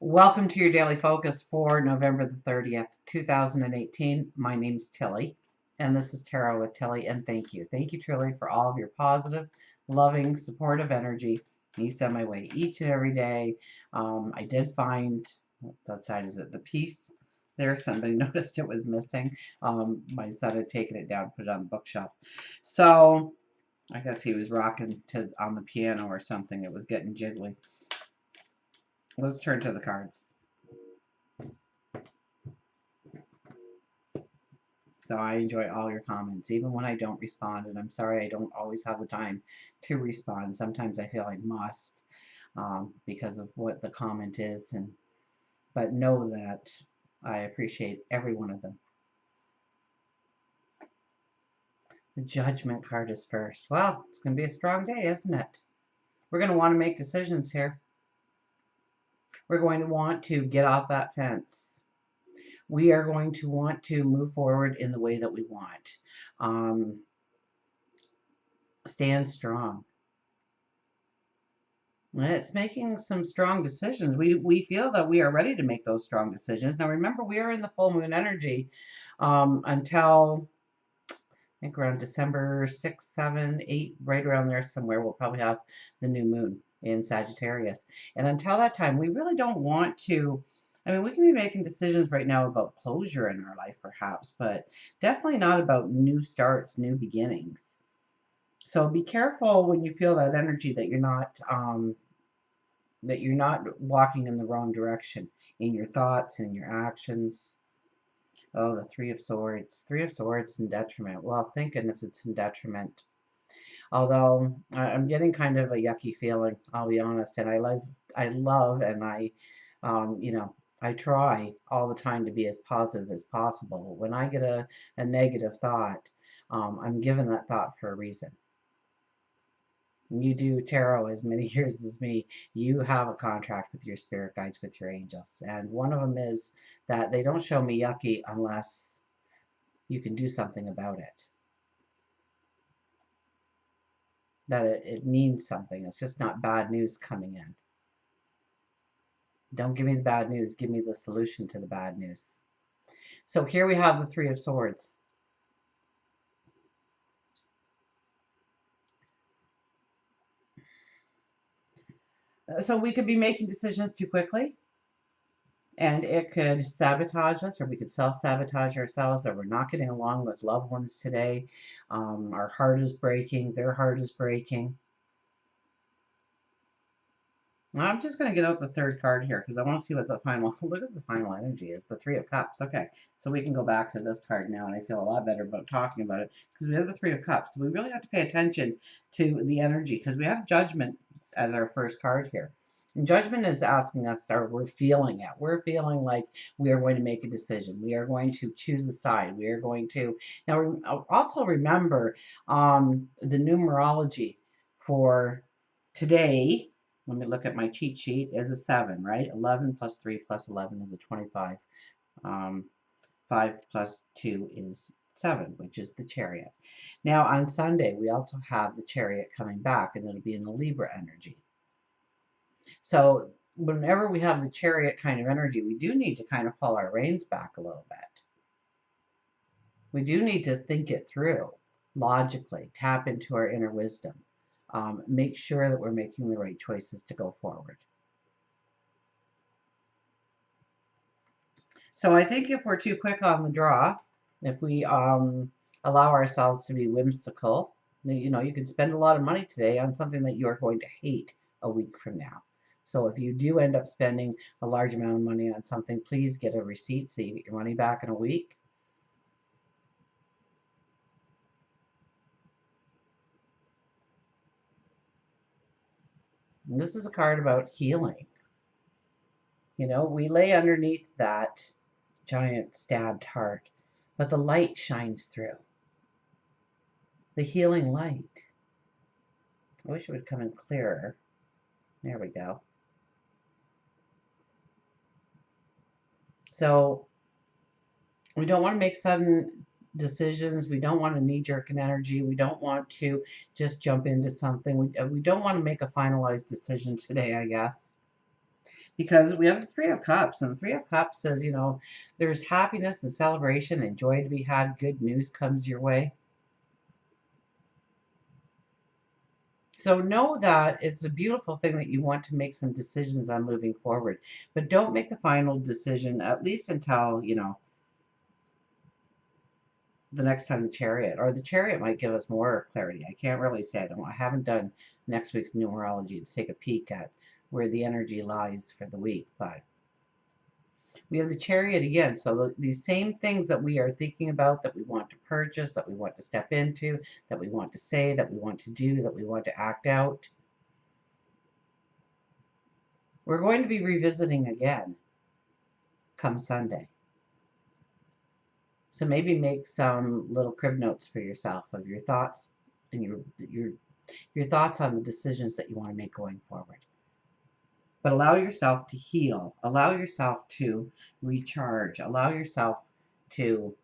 Welcome to your daily focus for November the 30th, 2018. My name's Tilly, and this is Tarot with Tilly, and thank you. Thank you, Tilly, for all of your positive, loving, supportive energy you send my way each and every day. I did find, what side is it, the piece there. Somebody noticed it was missing. My son had taken it down, put it on the bookshelf. So I guess he was rocking on the piano or something. It was getting jiggly. Let's turn to the cards. So I enjoy all your comments, even when I don't respond. And I'm sorry I don't always have the time to respond. Sometimes I feel I must because of what the comment is. But know that I appreciate every one of them. The Judgment card is first. Well, it's going to be a strong day, isn't it? We're going to want to make decisions here. We're going to want to get off that fence. We are going to want to move forward in the way that we want. Stand strong. It's making some strong decisions. We feel that we are ready to make those strong decisions. Now, remember, we are in the full moon energy until I think around December 6, 7, 8, right around there somewhere. We'll probably have the new moon in Sagittarius. And until that time, we really don't want to. I mean, we can be making decisions right now about closure in our life, perhaps, but definitely not about new starts, new beginnings. So be careful when you feel that energy that you're not walking in the wrong direction in your thoughts and your actions. Oh, the Three of Swords. Three of Swords in detriment. Well, thank goodness it's in detriment. Although I'm getting kind of a yucky feeling, I'll be honest. And I love, and I try all the time to be as positive as possible. When I get a negative thought, I'm given that thought for a reason. You do tarot as many years as me, you have a contract with your spirit guides, with your angels. And one of them is that they don't show me yucky unless you can do something about it. That it means something. It's just not bad news coming in. Don't give me the bad news. Give me the solution to the bad news. So here we have the Three of Swords. So we could be making decisions too quickly, and it could sabotage us, or we could self-sabotage ourselves, or we're not getting along with loved ones today. Our heart is breaking. Their heart is breaking. I'm just going to get out the third card here because I want to see what the final, look at the final energy is, the Three of Cups. Okay, so we can go back to this card now, and I feel a lot better about talking about it because we have the Three of Cups. So we really have to pay attention to the energy because we have Judgment as our first card here. And Judgment is asking us, or we're feeling it. We're feeling like we are going to make a decision. We are going to choose a side. We are going to, now also remember the numerology for today. Let me look at my cheat sheet, is a 7, right? 11 plus 3 plus 11 is a 25. 5 plus 2 is 7, which is the Chariot. Now, on Sunday, we also have the Chariot coming back, and it'll be in the Libra energy. So whenever we have the Chariot kind of energy, we do need to kind of pull our reins back a little bit. We do need to think it through logically, tap into our inner wisdom. Make sure that we're making the right choices to go forward. So I think if we're too quick on the draw, if we allow ourselves to be whimsical, you can spend a lot of money today on something that you are going to hate a week from now. So if you do end up spending a large amount of money on something, please get a receipt so you get your money back in a week. And this is a card about healing. We lay underneath that giant stabbed heart, but the light shines through. The healing light. I wish it would come in clearer. There we go. So we don't want to make sudden decisions. We don't want to knee-jerk an energy. We don't want to just jump into something. We don't want to make a finalized decision today, I guess. Because we have the Three of Cups, and the Three of Cups says, you know, there's happiness and celebration and joy to be had. Good news comes your way. So know that it's a beautiful thing that you want to make some decisions on moving forward. But don't make the final decision, at least until, you know, the next time the Chariot, or the Chariot might give us more clarity. I can't really say. I haven't done next week's numerology to take a peek at where the energy lies for the week, but we have the Chariot again. So these same things that we are thinking about, that we want to purchase, that we want to step into, that we want to say, that we want to do, that we want to act out, we're going to be revisiting again come Sunday. So maybe make some little crib notes for yourself of your thoughts and your thoughts on the decisions that you want to make going forward. But allow yourself to heal. Allow yourself to recharge. Allow yourself to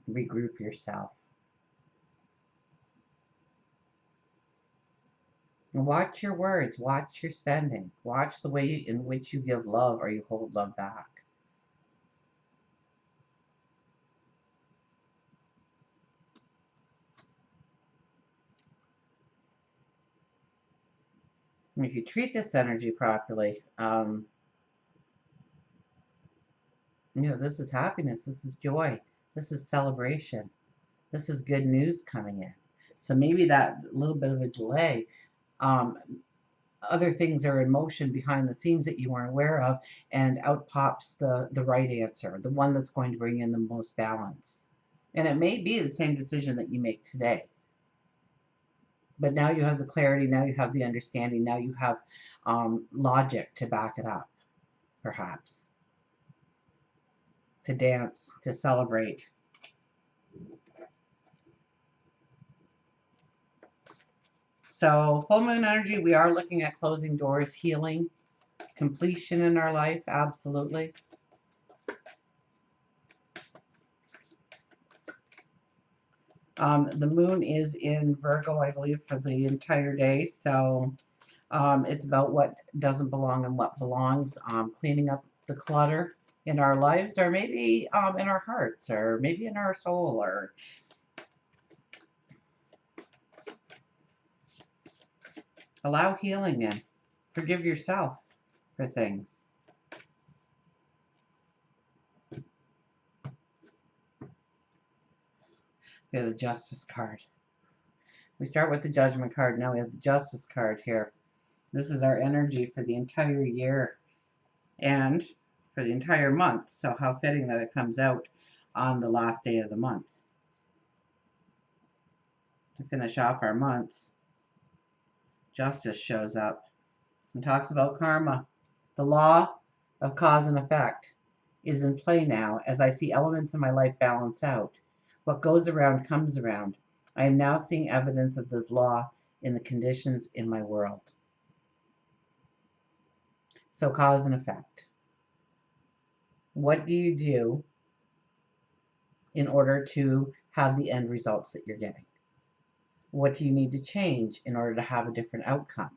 regroup yourself. And watch your words. Watch your spending. Watch the way in which you give love or you hold love back. And if you treat this energy properly, you know, this is happiness, this is joy, this is celebration, this is good news coming in. So maybe that little bit of a delay, um, other things are in motion behind the scenes that you weren't aware of, and out pops the right answer, the one that's going to bring in the most balance. And it may be the same decision that you make today. But now you have the clarity, now you have the understanding, now you have logic to back it up, perhaps. To dance, to celebrate. So full moon energy, we are looking at closing doors, healing, completion in our life, absolutely. The moon is in Virgo, I believe, for the entire day. So it's about what doesn't belong and what belongs, cleaning up the clutter in our lives, or maybe in our hearts, or maybe in our soul, or allow healing in. Forgive yourself for things. We have the Justice card. We start with the Judgment card. Now we have the Justice card here. This is our energy for the entire year and for the entire month. So how fitting that it comes out on the last day of the month. To finish off our month, Justice shows up and talks about karma. The law of cause and effect is in play now as I see elements in my life balance out. What goes around comes around. I am now seeing evidence of this law in the conditions in my world. So cause and effect. What do you do in order to have the end results that you're getting? What do you need to change in order to have a different outcome?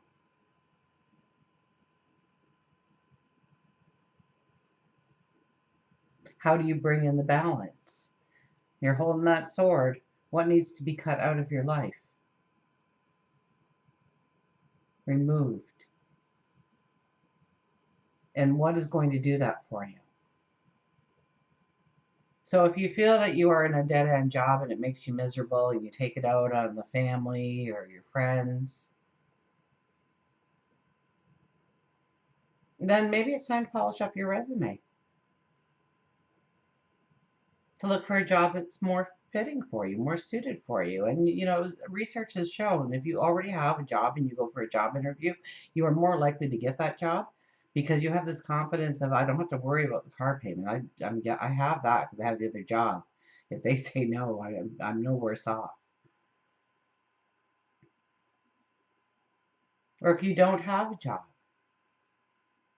How do you bring in the balance? You're holding that sword. What needs to be cut out of your life? Removed. And what is going to do that for you? So if you feel that you are in a dead-end job and it makes you miserable and you take it out on the family or your friends, then maybe it's time to polish up your resume. To look for a job that's more fitting for you, more suited for you. And, you know, research has shown if you already have a job and you go for a job interview, you are more likely to get that job because you have this confidence of, I don't have to worry about the car payment. I have that because I have the other job. If they say no, I'm no worse off. Or if you don't have a job,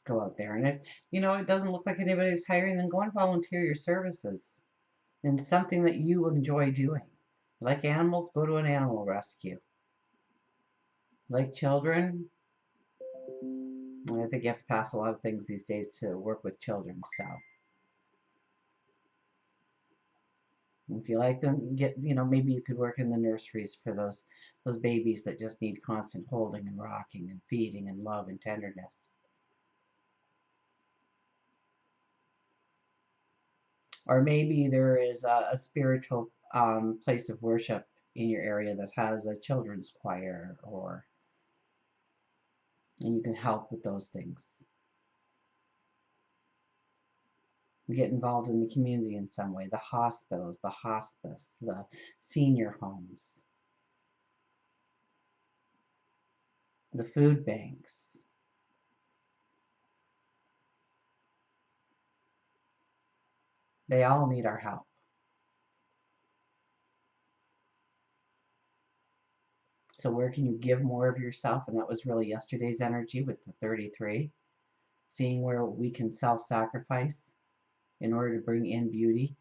go out there. And if, you know, it doesn't look like anybody's hiring, then go and volunteer your services in something that you enjoy doing. Like animals, go to an animal rescue. Like children, I think you have to pass a lot of things these days to work with children. So if you like them, maybe you could work in the nurseries for those babies that just need constant holding and rocking and feeding and love and tenderness. Or maybe there is a spiritual place of worship in your area that has a children's choir, and you can help with those things. Get involved in the community in some way, the hospitals, the hospice, the senior homes, the food banks. They all need our help. So where can you give more of yourself? And that was really yesterday's energy with the 33. Seeing where we can self-sacrifice in order to bring in beauty.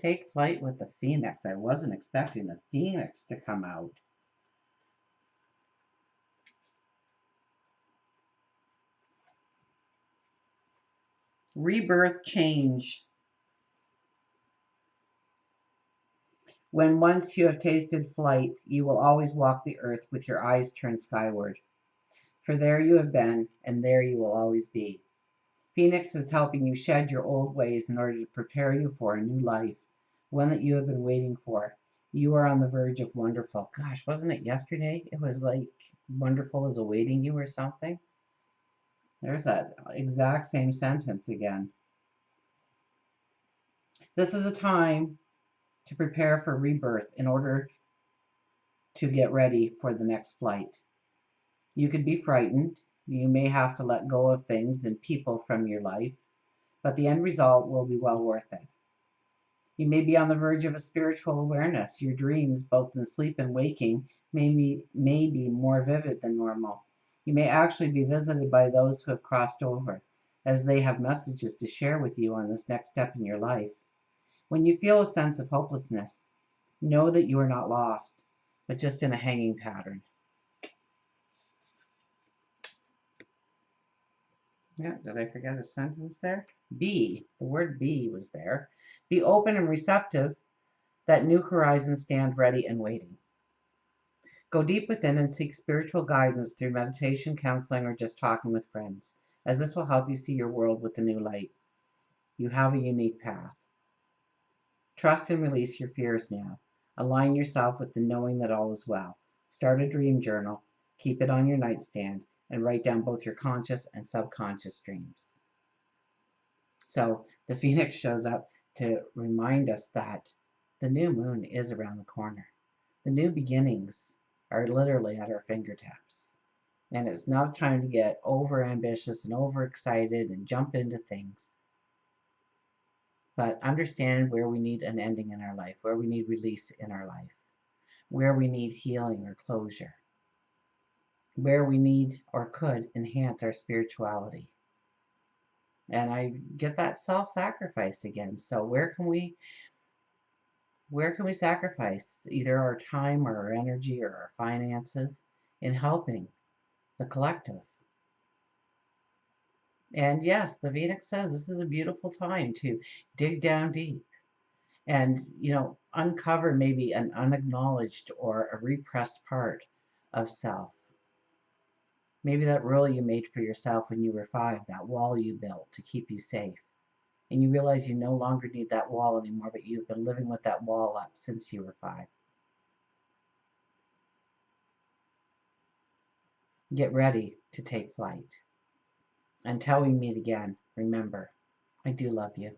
Take flight with the Phoenix. I wasn't expecting the Phoenix to come out. Rebirth, change. When once you have tasted flight, you will always walk the earth with your eyes turned skyward. For there you have been, and there you will always be. Phoenix is helping you shed your old ways in order to prepare you for a new life, one that you have been waiting for. You are on the verge of wonderful. Gosh, wasn't it yesterday? It was like wonderful is awaiting you or something. There's that exact same sentence again. This is a time to prepare for rebirth in order to get ready for the next flight. You could be frightened. You may have to let go of things and people from your life, but the end result will be well worth it. You may be on the verge of a spiritual awareness. Your dreams, both in sleep and waking, may be more vivid than normal. You may actually be visited by those who have crossed over, as they have messages to share with you on this next step in your life. When you feel a sense of hopelessness, know that you are not lost, but just in a hanging pattern. Yeah, did I forget a sentence there? Be, the word be was there. Be open and receptive that new horizons stand ready and waiting. Go deep within and seek spiritual guidance through meditation, counseling, or just talking with friends, as this will help you see your world with a new light. You have a unique path. Trust and release your fears now. Align yourself with the knowing that all is well. Start a dream journal, keep it on your nightstand, and write down both your conscious and subconscious dreams. So the Phoenix shows up to remind us that the new moon is around the corner. The new beginnings are literally at our fingertips. And it's not a time to get over ambitious and overexcited and jump into things. But understand where we need an ending in our life, where we need release in our life, where we need healing or closure, where we need or could enhance our spirituality. And I get that self-sacrifice again. So where can we sacrifice either our time or our energy or our finances in helping the collective? And yes, the Vedic says this is a beautiful time to dig down deep and, uncover maybe an unacknowledged or a repressed part of self. Maybe that rule you made for yourself when you were 5, that wall you built to keep you safe. And you realize you no longer need that wall anymore, but you've been living with that wall up since you were 5. Get ready to take flight. Until we meet again, remember, I do love you.